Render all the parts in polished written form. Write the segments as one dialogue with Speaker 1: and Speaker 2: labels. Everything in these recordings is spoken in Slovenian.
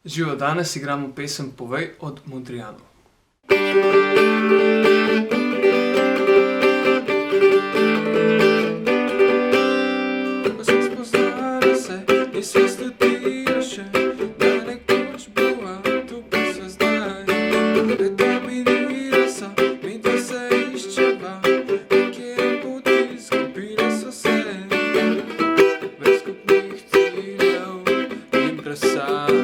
Speaker 1: Živijo, danes igramo pesem Povej od Modrijanov. Ko se spoznala se, nisva slutila še, da nekoč bova tukaj sva zdaj. Leta minila so, midva se iščeva, nekje na poti izgubila sva se. Brez skupnih ciljev in brez sanj.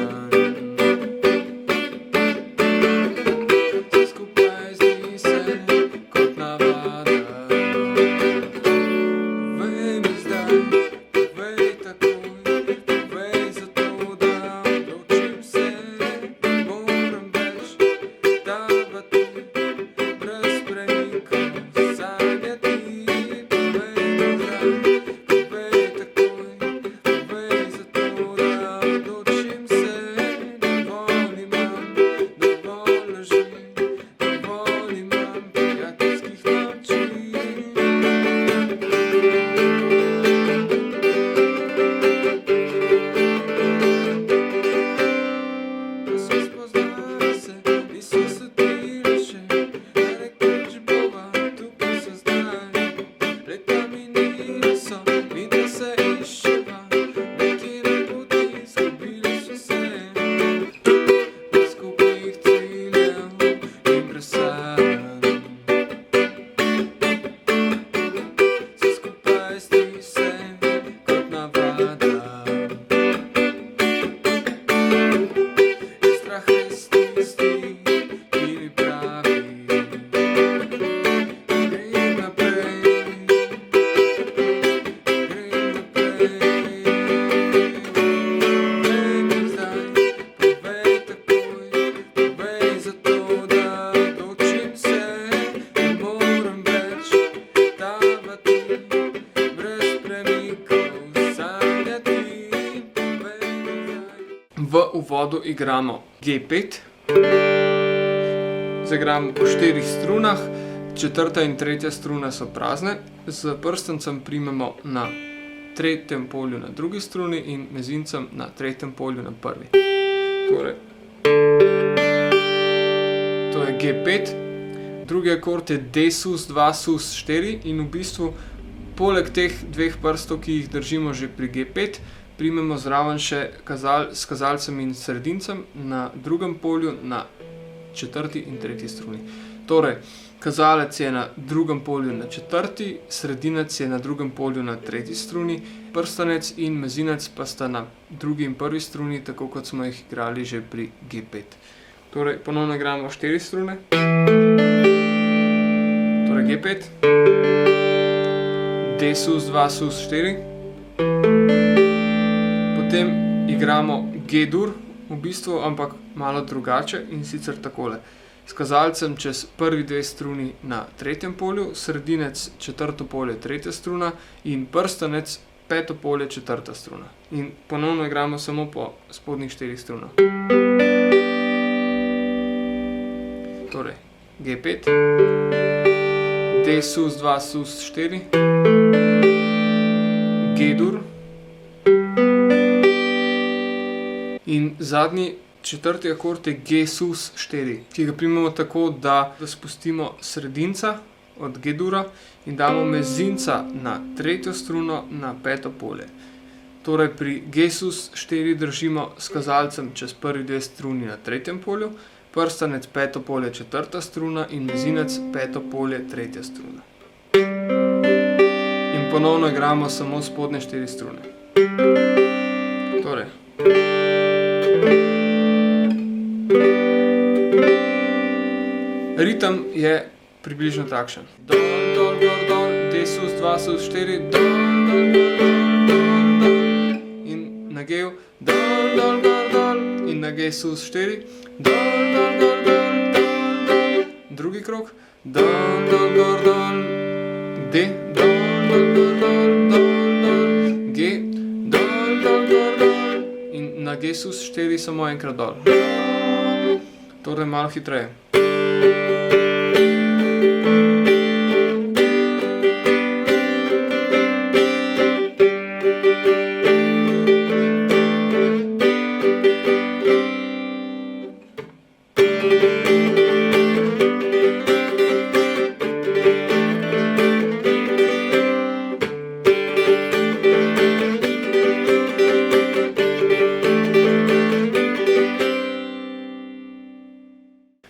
Speaker 1: V uvodu igramo G5, zaigramo po 4 strunah, četrta in tretja struna so prazne, z prstencem primemo na tretjem polju na drugi struni in mezincem na tretjem polju na prvi. Torej, to je G5, drugi akord je D sus 2 sus 4 in v bistvu poleg teh dveh prstov, ki jih držimo že pri G5, primemo zraven še s kazalcem in sredincem na drugem polju na četrti in tretji struni. Torej, kazalec je na drugem polju na četrti, sredinec je na drugem polju na tretji struni, prstanec in mezinec pa sta na drugi in prvi struni, tako kot smo jih igrali že pri G5. Torej, ponovno igramo 4 strune. Torej, G5, D sus 2 sus 4. Potem igramo G-dur, v bistvu, ampak malo drugače in sicer takole. S kazalcem čez prvi dve struni na tretjem polju, sredinec četrto polje tretja struna in prstanec peto polje četrta struna. In ponovno igramo samo po spodnjih 4 strunah. Torej, G5, D sus 2 sus 4, G-dur. In zadnji, četrti akord je G sus 4, ki ga primemo tako, da spustimo sredinca od G-dura in damo mezinca na tretjo struno na peto polje. Torej pri G sus 4 držimo s kazalcem čez prvi dve struni na tretjem polju, prstanec peto polje četrta struna in mezinec peto polje tretja struna. In ponovno igramo samo spodnje 4 strune. Torej, ritem je približno takšen. Dol, dol, gor, dol, D sus 2 sus 4, dol, dol, gor, dol, dol, dol. In na G-ju, dol, dol, gor, dol. In na G sus 4, dol, dol, gor, dol, dol, dol. Drugi krog, dol, dol, gor, dol. D, dol, dol, gor, dol, dol, dol. G, dol, dol, gor, dol. In na G sus 4 samo enkrat dol. Torej malo hitreje.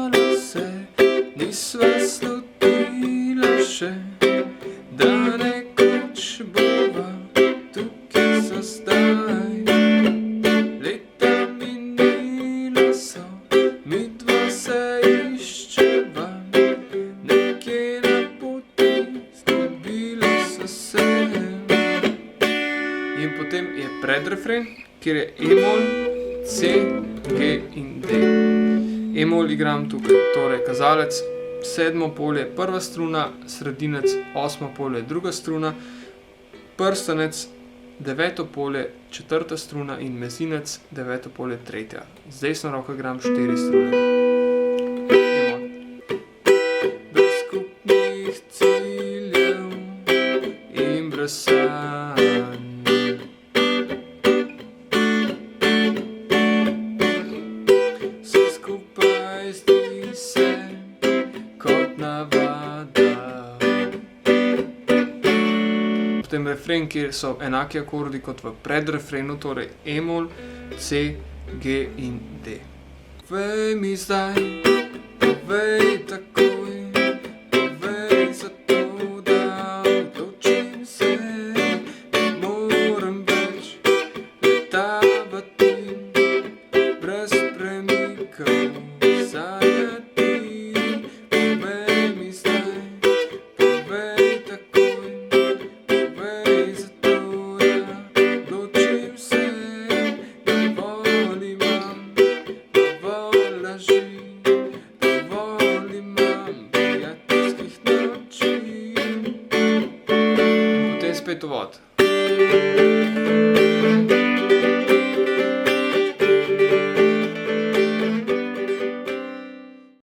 Speaker 1: poznala se, nisva slutila še, da nekoč bova tukaj za zdaj. Leta minila so, midva se iščeva, nekje na poti zgubila so se. In potem je predrefren, kjer je E-mol, C, G in D. E-mol igram tukaj, torej kazalec, 7. polje prva struna, sredinec 8. polje druga struna, prstanec 9. polje 4. struna in mezinec 9. polje 3. Z desno roko igram 4 strune. E-mol. Brez skupnih ciljev in brez sanj. Vse skupaj zdi se kot navada. Potem refren, kjer so enaki akordi kot v predrefrenu, torej E-mol, C, G in D. Povej mi zdaj, povej takoj, povej zato, da odločim se, ne morem več letavati brez premikov sanjati. Povej mi zdaj, povej takoj, povej zato, da odločim se, dovolj imam, dovolj laži, dovolj imam prijateljskih noči. In potem spet uvod.